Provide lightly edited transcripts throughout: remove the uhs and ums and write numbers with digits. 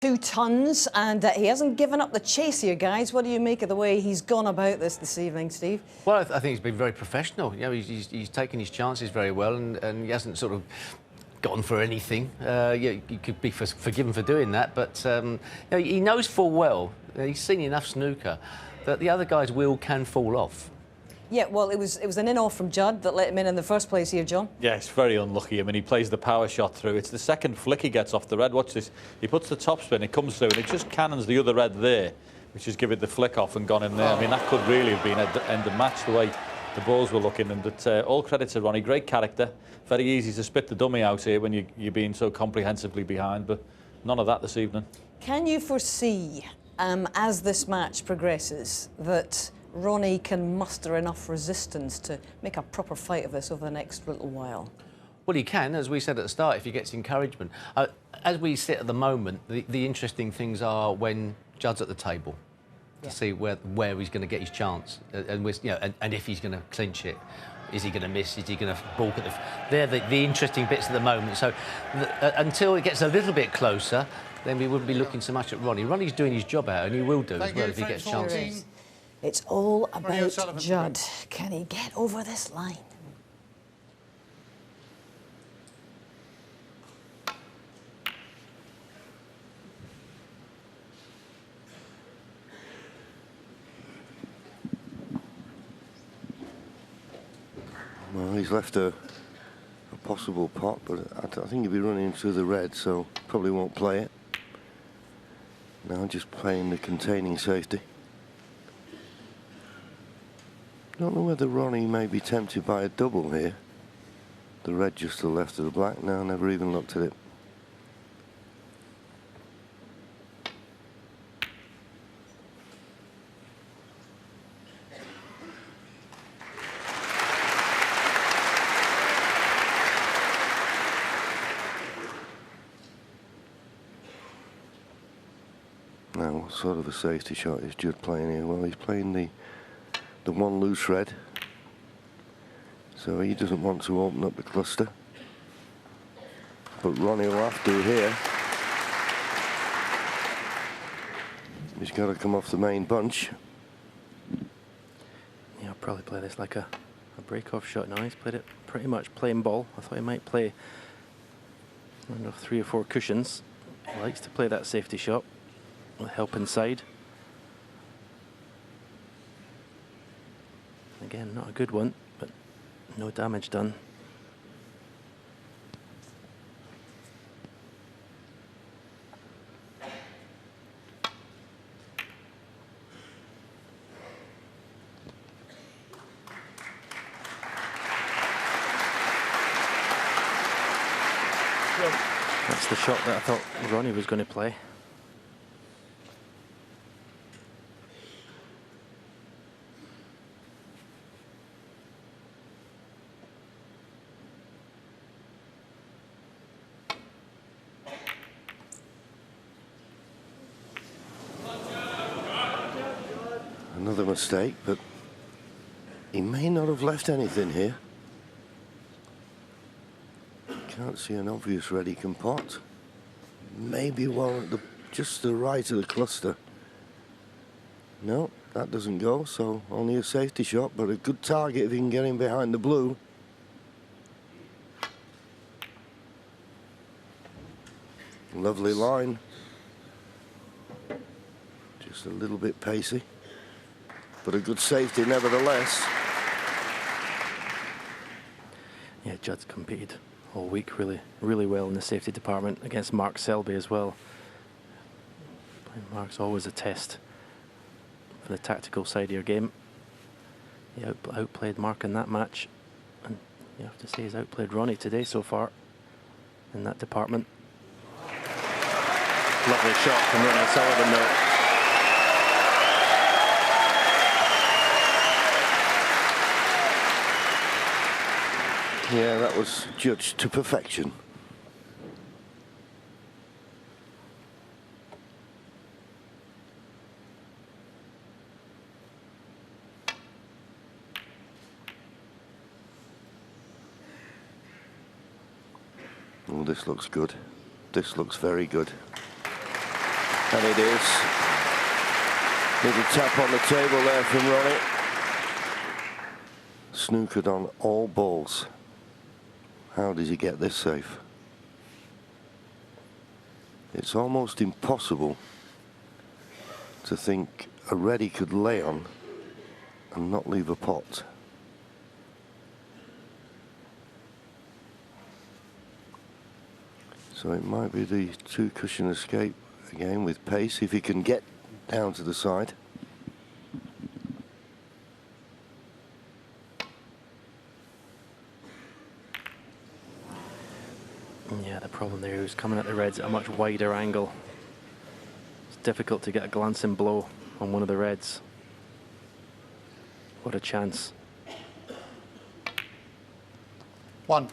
2 tons, and he hasn't given up the chase here, guys. What do you make of the way he's gone about this evening, Steve? Well, I think he's been very professional. You know, he's taken his chances very well, and he hasn't sort of gone for anything. Yeah, you could be forgiven for doing that, but you know, he knows full well, he's seen enough snooker, that the other guy's wheel can fall off. Yeah, well, it was an in-off from Judd that let him in the first place here, John. Yeah, it's very unlucky. I mean, he plays the power shot through. It's the second flick he gets off the red. Watch this. He puts the top spin, it comes through, and it just cannons the other red there, which has given it the flick off and gone in there. I mean, that could really have been at the end of the match, the way the balls were looking. And all credit to Ronnie. Great character. Very easy to spit the dummy out here when you're being so comprehensively behind, but none of that this evening. Can you foresee, as this match progresses, that Ronnie can muster enough resistance to make a proper fight of this over the next little while? Well, he can, as we said at the start, if he gets encouragement. As we sit at the moment, the interesting things are when Judd's at the table, to see where he's going to get his chance, and you know, and if he's going to clinch it. Is he going to miss? Is he going to balk at the... They're the interesting bits at the moment. So until it gets a little bit closer, then we wouldn't be looking so much at Ronnie. Ronnie's doing his job out, and he will do as well if he gets chances. It's all about Judd. Can he get over this line? Well, he's left a possible pot, but I think he'll be running through the red, so probably won't play it. Now just playing the containing safety. Don't know whether Ronnie may be tempted by a double here. The red just to the left of the black. Now, never even looked at it. Now, what sort of a safety shot is Judd playing here? Well, he's playing the one loose red, so he doesn't want to open up the cluster, but Ronnie will have to here. He's got to come off the main bunch. Yeah, I'll probably play this like a break-off shot now. He's played it pretty much plain ball. I thought he might play, I don't know, 3 or 4 cushions. He likes to play that safety shot with help inside. Again, not a good one, but no damage done. That's the shot that I thought Ronnie was going to play. Another mistake, but he may not have left anything here. Can't see an obvious red he can pot. Maybe one at just the right of the cluster. No, that doesn't go, so only a safety shot, but a good target if he can get him behind the blue. Lovely line. Just a little bit pacey, but a good safety nevertheless. Yeah, Judd's competed all week really well in the safety department against Mark Selby as well. Mark's always a test for the tactical side of your game. He outplayed Mark in that match, and you have to say he's outplayed Ronnie today so far in that department. Lovely shot from Ronnie Sullivan though. Yeah, that was judged to perfection. Oh, this looks good. This looks very good. And it is. Little tap on the table there from Ronnie. Snookered on all balls. How does he get this safe? It's almost impossible to think a red he could lay on and not leave a pot. So it might be the two cushion escape again with pace if he can get down to the side. Yeah, the problem there is coming at the reds at a much wider angle. It's difficult to get a glancing blow on one of the reds. What a chance. 1.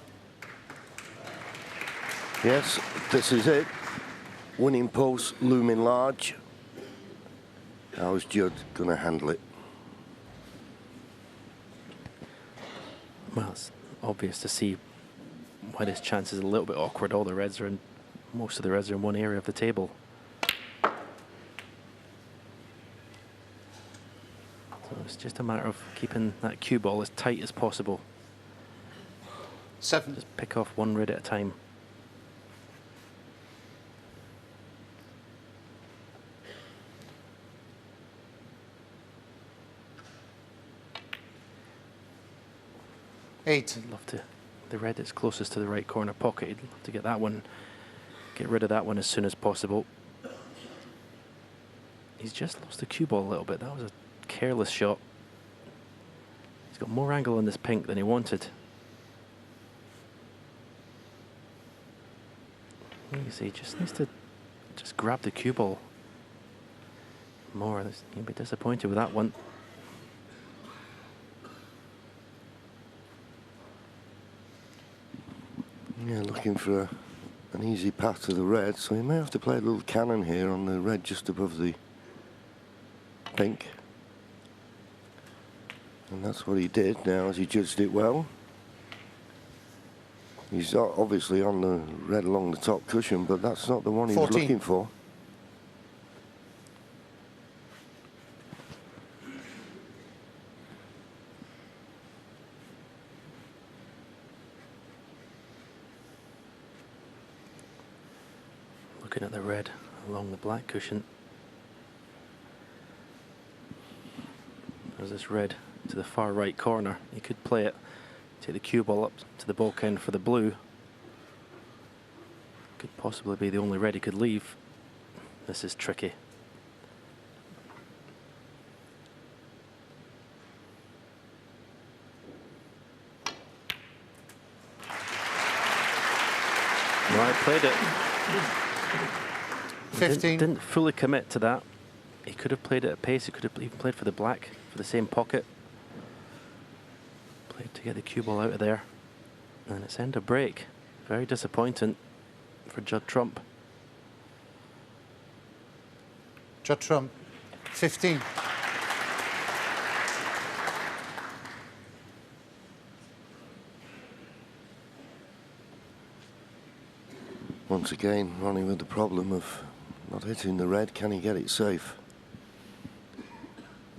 Yes, this is it. Winning post looming large. How's Judd going to handle it? Well, it's obvious to see why this chance is a little bit awkward. All the reds are in, most of the reds are in one area of the table. So it's just a matter of keeping that cue ball as tight as possible. 7. Just pick off one red at a time. Eight. I'd love to, the red that's closest to the right corner pocket, I'd love to get that one, get rid of that one as soon as possible. He's just lost the cue ball a little bit. That was a careless shot. He's got more angle on this pink than he wanted. You see, he just needs to just grab the cue ball more. He'll be disappointed with that one. Yeah, looking for an easy path to the red, so he may have to play a little cannon here on the red just above the pink. And that's what he did now as he judged it well. He's obviously on the red along the top cushion, but that's not the one he 14. was looking for. Looking at the red along the black cushion. There's this red to the far right corner. He could play it, take the cue ball up to the bulk end for the blue. Could possibly be the only red he could leave. This is tricky. Right, played it. 15. Didn't fully commit to that. He could have played it at pace. He could have even played for the black, for the same pocket. Played to get the cue ball out of there. And it's end of break. Very disappointing for Judd Trump. Judd Trump. 15. Once again, Ronnie with the problem of not hitting the red. Can he get it safe?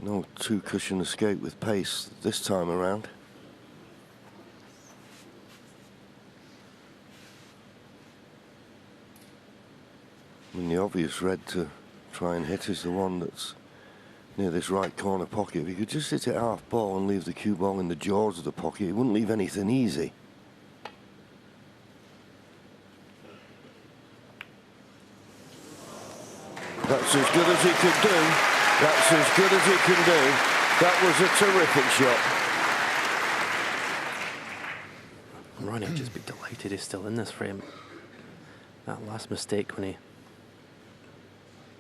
No two cushion escape with pace this time around. I mean, the obvious red to try and hit is the one that's near this right corner pocket. If he could just hit it half ball and leave the cue ball in the jaws of the pocket, he wouldn't leave anything easy. That's as good as he could do. That's as good as he can do. That was a terrific shot. Ronnie would just be delighted he's still in this frame. That last mistake when he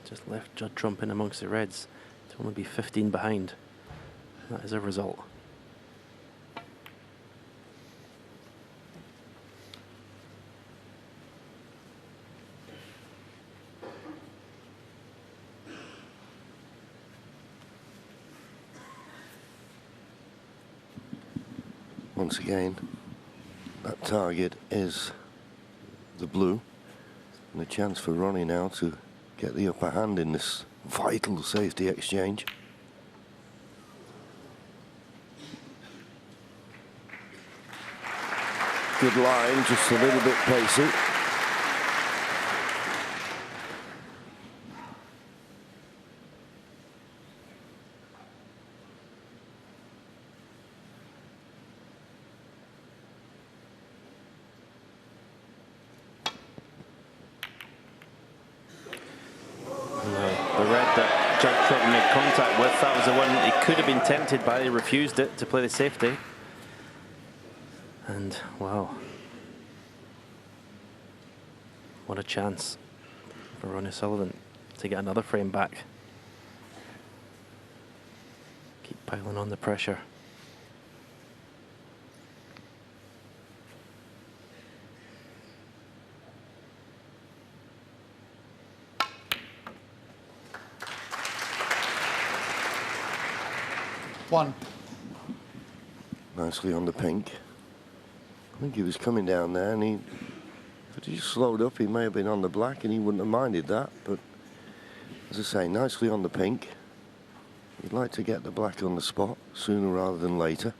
just left Judd Trump in amongst the reds to only be 15 behind. That is a result. Once again, that target is the blue, and a chance for Ronnie now to get the upper hand in this vital safety exchange. Good line, just a little bit pacey. The red that Judd Trump made contact with, that was the one he could have been tempted by. He refused it to play the safety. And wow, what a chance for Ronnie Sullivan to get another frame back. Keep piling on the pressure. One. Nicely on the pink. I think he was coming down there, and if he just slowed up, he may have been on the black, and he wouldn't have minded that. But as I say, nicely on the pink. You'd like to get the black on the spot sooner rather than later.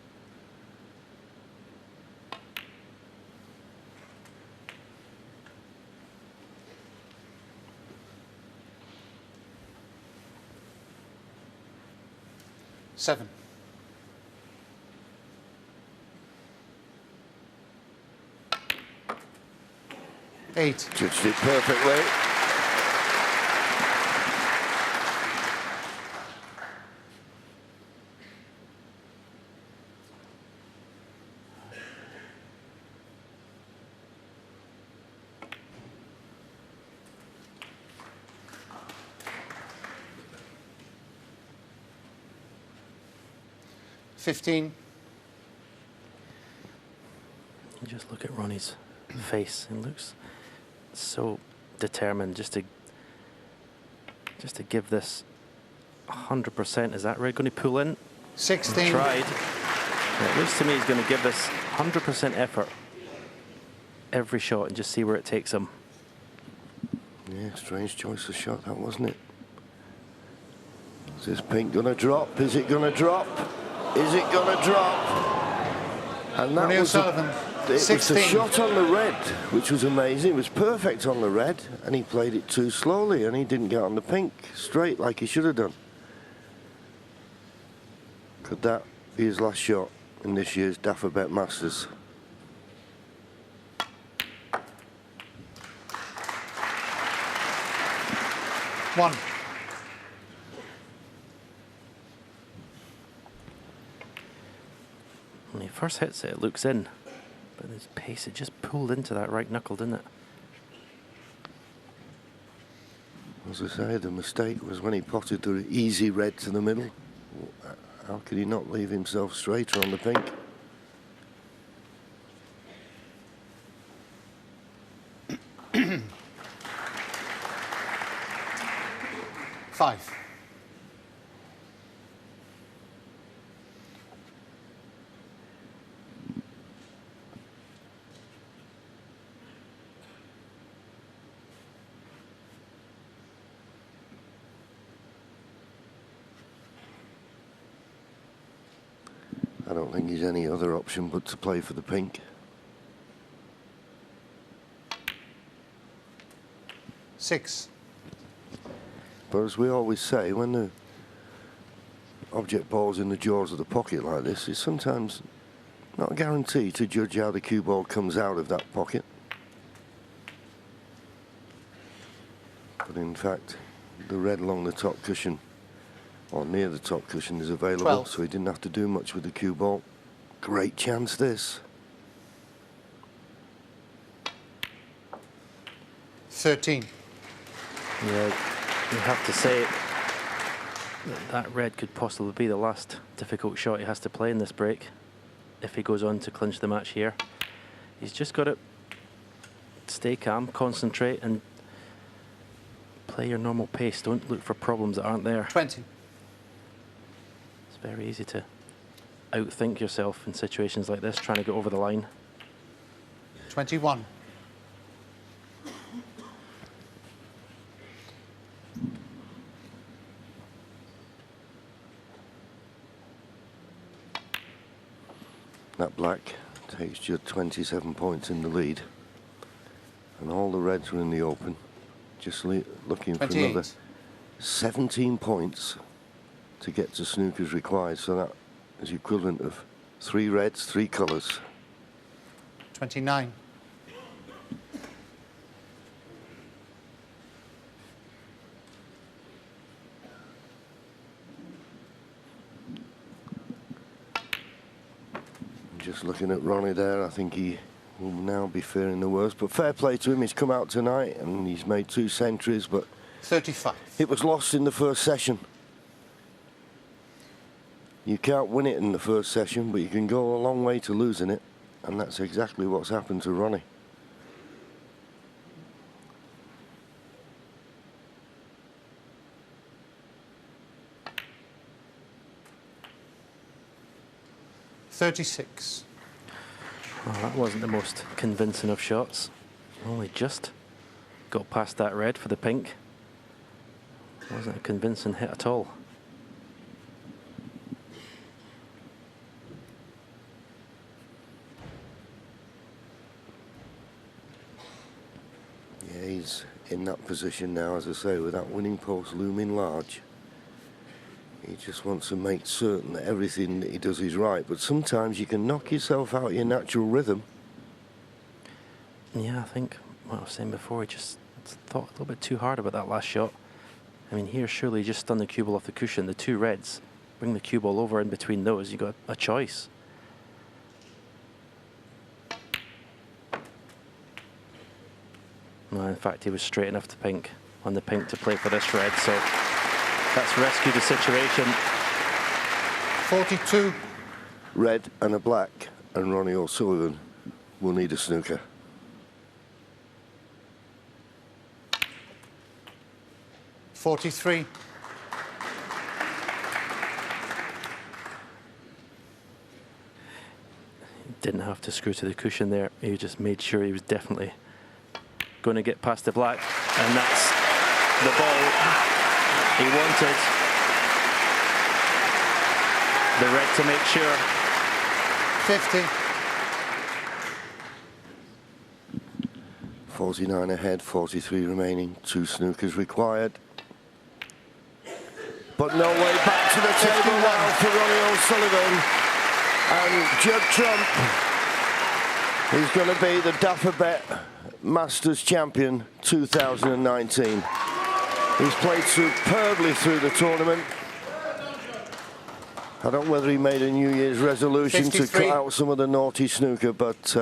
Seven. Eight. Judged it perfectly. $15. You just look at Ronnie's face. It looks so determined just to give this 100%. Is that red going to pull in? 16. He tried. It looks to me he's going to give this 100% effort every shot and just see where it takes him. Yeah, strange choice of shot, that wasn't it? Is this pink going to drop? Is it going to drop? Is it going to drop? And that Ronnie was O'Sullivan. it was 16. the shot on the red, which was amazing. It was perfect on the red, and he played it too slowly, and he didn't get on the pink straight like he should have done. Could that be his last shot in this year's Dafabet Masters? One. When he first hits it, it looks in. But his pace, it just pulled into that right knuckle, didn't it? As I say, the mistake was when he potted the easy red to the middle. How could he not leave himself straighter on the pink? Five. I don't think there's any other option but to play for the pink. 6. But as we always say, when the object ball's in the jaws of the pocket like this, it's sometimes not a guarantee to judge how the cue ball comes out of that pocket. But in fact, the red along the top cushion, or near the top cushion, is available, 12. so he didn't have to do much with the cue ball. Great chance this. 13. Yeah, you have to say that red could possibly be the last difficult shot he has to play in this break if he goes on to clinch the match here. He's just got to stay calm, concentrate, and play your normal pace. Don't look for problems that aren't there. 20. It's very easy to outthink yourself in situations like this, trying to get over the line. 21. That black takes Judd 27 points in the lead. And all the reds were in the open. Just looking for 28. another 17 points to get to snooker's required. So that is equivalent of 3 reds, 3 colours. 29. Just looking at Ronnie there, I think he will now be fearing the worst. But fair play to him, he's come out tonight and he's made 2 centuries, but 35. it was lost in the first session. You can't win it in the first session, but you can go a long way to losing it, and that's exactly what's happened to Ronnie. $36. Well, that wasn't the most convincing of shots. Only just got past that red for the pink. Wasn't a convincing hit at all. Yeah, he's in that position now, as I say, with that winning post looming large. He just wants to make certain that everything that he does is right. But sometimes you can knock yourself out of your natural rhythm. Yeah, I think what I was saying before, he just thought a little bit too hard about that last shot. I mean, here surely just stun the cue ball off the cushion. The 2 reds, bring the cue ball over in between those. You got a choice. No, in fact, he was straight enough to pink on the pink to play for this red. So that's rescued the situation. 42. Red and a black, and Ronnie O'Sullivan will need a snooker. $43. Didn't have to screw to the cushion there. He just made sure he was definitely going to get past the black, and that's the ball he wanted. The red to make sure. 50. 49 ahead, 43 remaining, 2 snookers required. But no way back to the table now for Ronnie O'Sullivan. And Judd Trump is going to be the Dapperbet Masters Champion 2019. He's played superbly through the tournament. I don't know whether he made a New Year's resolution 53. to cut out some of the naughty snooker, but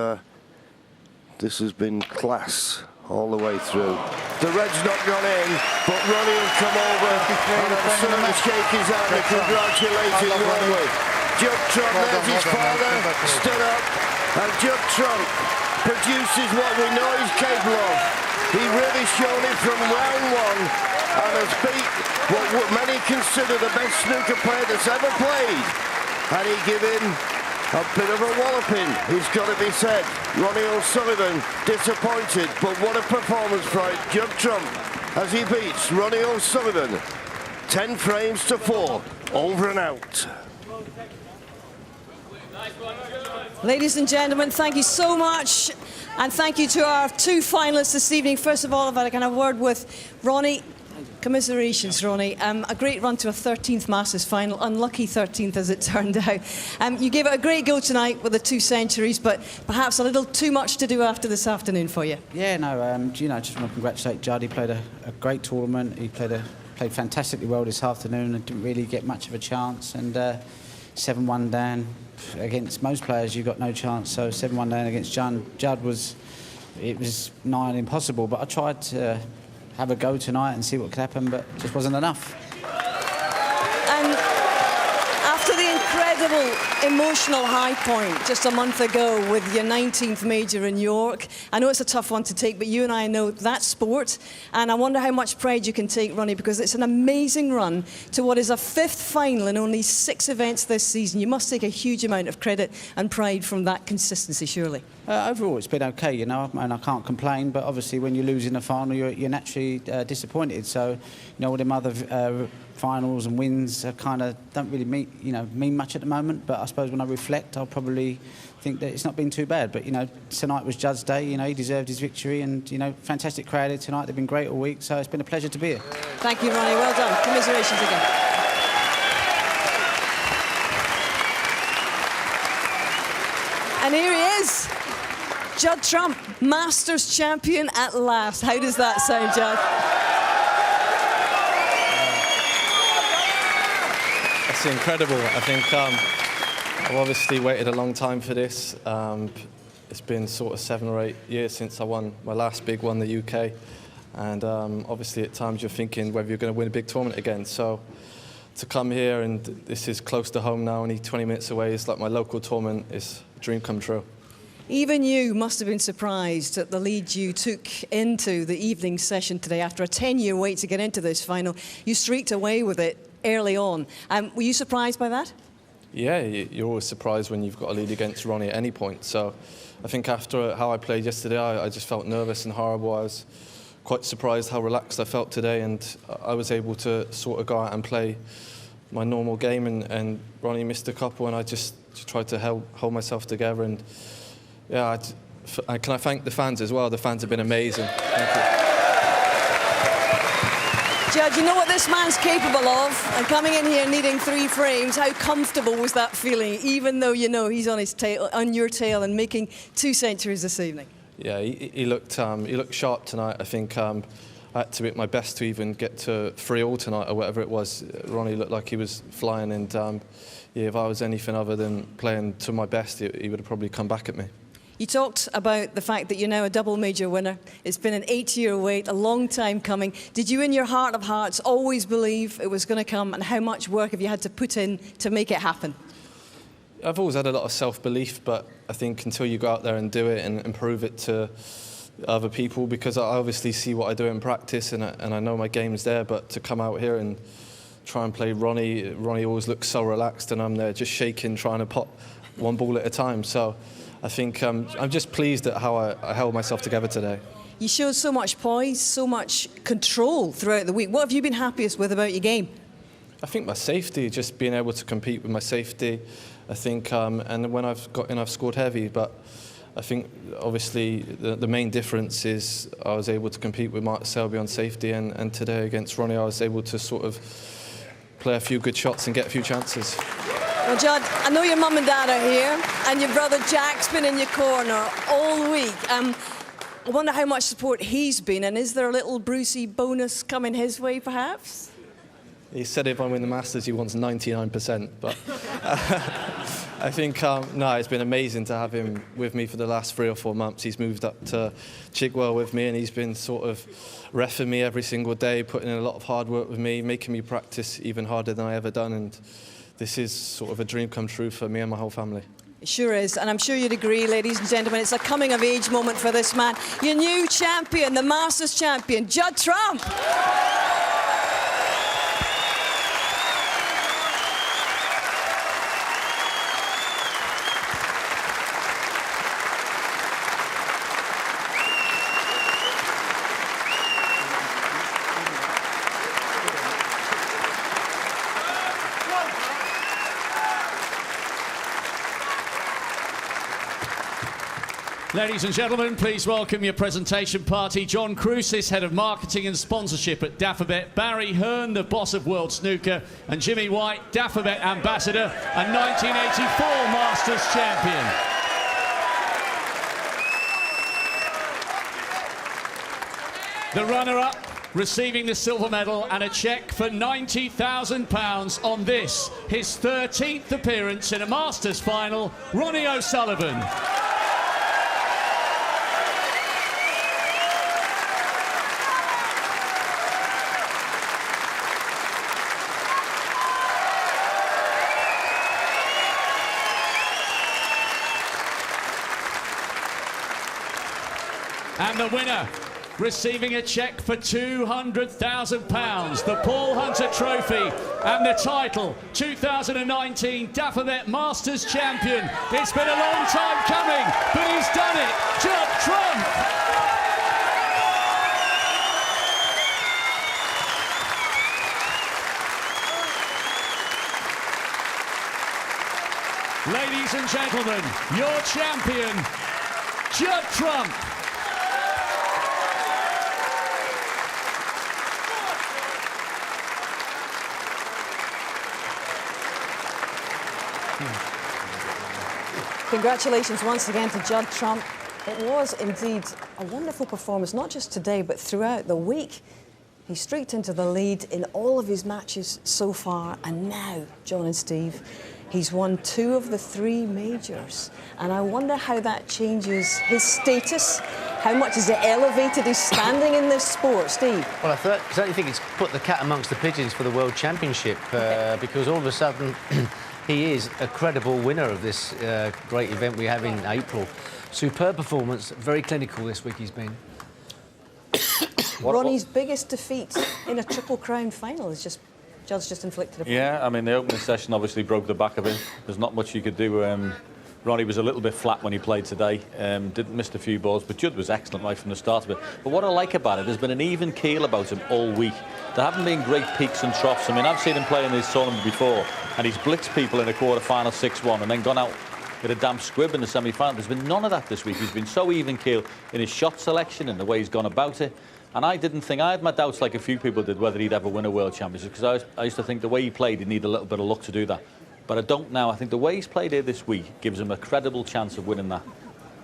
this has been class all the way through. The red's not gone in, but Ronnie will come over and certainly shake his hand and congratulate him warmly. Judd Trump, there's his father, stood up, and Judd Trump produces what we know he's capable of. He really shown it from round 1 and has beat what many consider the best snooker player that's ever played. And he give him a bit of a walloping, it's got to be said. Ronnie O'Sullivan disappointed, but what a performance by Judd Trump as he beats Ronnie O'Sullivan 10 frames to 4, over and out. Ladies and gentlemen, thank you so much. And thank you to our 2 finalists this evening. First of all, I've had a kind of word with Ronnie. Commiserations, Ronnie. A great run to a 13th Masters final. Unlucky 13th, as it turned out. You gave it a great go tonight with the 2 centuries, but perhaps a little too much to do after this afternoon for you. Yeah, no, you know, just want to congratulate Judd. He played a great tournament. He played fantastically well this afternoon and didn't really get much of a chance. And 7-1 down against most players, you've got no chance. So 7-1 down against Judd was nigh on impossible. But I tried to have a go tonight and see what could happen, but it just wasn't enough. And after the incredible emotional high point just a month ago with your 19th major in York, I know it's a tough one to take, but you and I know that's sport, and I wonder how much pride you can take, Ronnie, because it's an amazing run to what is a 5th final in only 6 events this season. You must take a huge amount of credit and pride from that consistency, surely. Overall, it's been okay, you know, and I can't complain. But obviously, when you lose in the final, you're naturally disappointed. So, you know, all them other finals and wins kind of don't really mean much at the moment. But I suppose when I reflect, I'll probably think that it's not been too bad. But tonight was Judd's day. He deserved his victory, and fantastic crowd here tonight. They've been great all week, so it's been a pleasure to be here. Thank you, Ronnie. Well done. Commiserations again. And here he is, Judd Trump, Masters champion at last. How does that sound, Judd? It's incredible. I think I've obviously waited a long time for this. It's been sort of 7 or 8 years since I won my last big one, the UK. And obviously at times you're thinking whether you're going to win a big tournament again. So to come here, and this is close to home now, only 20 minutes away, it's like my local tournament. It's a dream come true. Even you must have been surprised at the lead you took into the evening session today. After a 10-year wait to get into this final, you streaked away with it early on. Were you surprised by that? Yeah, you're always surprised when you've got a lead against Ronnie at any point. So I think after how I played yesterday, I just felt nervous and horrible. I was quite surprised how relaxed I felt today, and I was able to sort of go out and play my normal game, and Ronnie missed a couple, and I just tried to hold myself together. And yeah, can I thank the fans as well? The fans have been amazing. Thank you. Judd, you know what this man's capable of, and coming in here needing 3 frames, how comfortable was that feeling, even though he's on his tail, on your tail, and making 2 centuries this evening? Yeah, he looked sharp tonight. I think I had to be at my best to even get to 3-all tonight, or whatever it was. Ronnie looked like he was flying, and yeah, if I was anything other than playing to my best, he would have probably come back at me. You talked about the fact that you're now a double major winner. It's been an 8-year wait, a long time coming. Did you, in your heart of hearts, always believe it was going to come, and how much work have you had to put in to make it happen? I've always had a lot of self-belief, but I think until you go out there and do it and prove it to other people, because I obviously see what I do in practice, and I know my game's there, but to come out here and try and play Ronnie always looks so relaxed, and I'm there just shaking, trying to pop 1 ball at a time. So I think I'm just pleased at how I held myself together today. You showed so much poise, so much control throughout the week. What have you been happiest with about your game? I think my safety, just being able to compete with my safety. I think, and when I've got in, I've scored heavy, but I think obviously the main difference is I was able to compete with Mark Selby on safety, and today against Ronnie I was able to sort of play a few good shots and get a few chances. Well, Judd, I know your mum and dad are here, and your brother Jack's been in your corner all week. I wonder how much support he's been, and is there a little Brucey bonus coming his way, perhaps? He said if I win the Masters, he wants 99%, but I think, no, it's been amazing to have him with me for the last 3 or 4 months. He's moved up to Chigwell with me, and he's been sort of reffing me every single day, putting in a lot of hard work with me, making me practice even harder than I ever done, and this is sort of a dream come true for me and my whole family. It sure is, and I'm sure you'd agree, ladies and gentlemen, it's a coming-of-age moment for this man. Your new champion, the Masters champion, Judd Trump. Ladies and gentlemen, please welcome your presentation party. John Crucis, Head of Marketing and Sponsorship at Dafabet, Barry Hearn, the boss of World Snooker, and Jimmy White, Dafabet Ambassador and 1984 Masters Champion. The runner-up receiving the silver medal and a cheque for £90,000 on this, his 13th appearance in a Masters final, Ronnie O'Sullivan. And the winner, receiving a cheque for £200,000, the Paul Hunter Trophy and the title, 2019 Dafabet Masters Champion. It's been a long time coming, but he's done it, Judd Trump. Ladies and gentlemen, your champion, Judd Trump. Congratulations once again to Judd Trump. It was indeed a wonderful performance, not just today, but throughout the week. He streaked into the lead in all of his matches so far, and now, John and Steve, he's won 2 of the 3 majors. And I wonder how that changes his status. How much has it elevated his standing in this sport, Steve? Well, I certainly think it's put the cat amongst the pigeons for the World Championship, because all of a sudden he is a credible winner of this great event we have in April. Superb performance, very clinical this week he's been. Ronnie's biggest defeat in a Triple Crown final is just Judd's just inflicted upon him. Yeah, I mean, the opening session obviously broke the back of him. There's not much you could do. Ronnie was a little bit flat when he played today. Didn't miss a few balls, but Judd was excellent right from the start of it. But what I like about it, there's been an even keel about him all week. There haven't been great peaks and troughs. I mean, I've seen him play in this tournament before, and he's blitzed people in a quarter-final 6-1 and then gone out with a damp squib in the semi-final. There's been none of that this week. He's been so even keel in his shot selection and the way he's gone about it. And I didn't think, I had my doubts like a few people did whether he'd ever win a World Championship, because I used to think the way he played, he'd need a little bit of luck to do that. But I don't now. I think the way he's played here this week gives him a credible chance of winning that.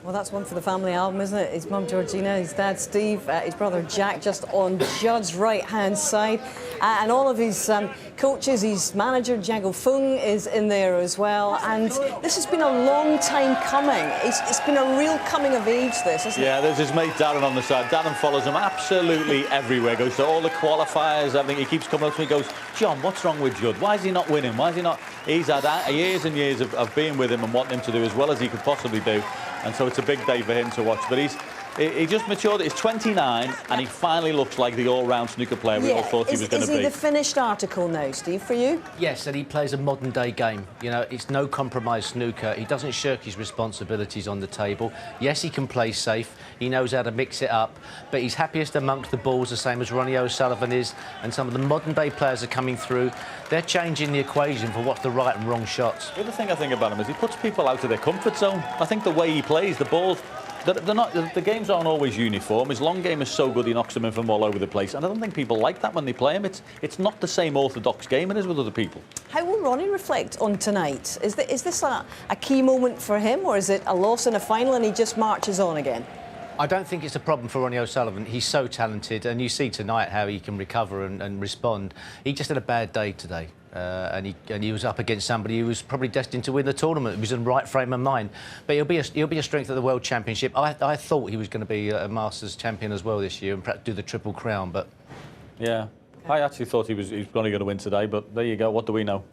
Well, that's one for the family album, isn't it? His mum Georgina, his dad Steve, his brother Jack just on Judd's right-hand side. And all of his coaches, his manager, Jago Fung, is in there as well. And this has been a long time coming. It's been a real coming of age, this, isn't it? Yeah, there's his mate Darren on the side. Darren follows him absolutely everywhere. Goes to all the qualifiers, everything. He keeps coming up to me, goes, John, what's wrong with Judd? Why is he not winning? Why is he not? He's had years and years of being with him and wanting him to do as well as he could possibly do. And so it's a big day for him to watch. But he just matured. He's 29, and he finally looks like the all-round snooker player we all thought he was going to be. Is he the finished article now, Steve, for you? Yes, and he plays a modern-day game. You know, it's no compromise snooker. He doesn't shirk his responsibilities on the table. Yes, he can play safe. He knows how to mix it up. But he's happiest amongst the balls, the same as Ronnie O'Sullivan is. And some of the modern-day players are coming through. They're changing the equation for what's the right and wrong shots. The other thing I think about him is he puts people out of their comfort zone. I think the way he plays, the balls... The games aren't always uniform. His long game is so good he knocks them in from all over the place, and I don't think people like that when they play him. It's not the same orthodox game it is with other people. How will Ronnie reflect on tonight? Is this a key moment for him, or is it a loss in a final and he just marches on again? I don't think it's a problem for Ronnie O'Sullivan. He's so talented, and you see tonight how he can recover and respond. He just had a bad day today, and he was up against somebody who was probably destined to win the tournament. He was in the right frame of mind. But he'll be a strength at the World Championship. I thought he was going to be a Masters champion as well this year and perhaps do the Triple Crown, but... Yeah, I actually thought he was probably going to win today, but there you go. What do we know?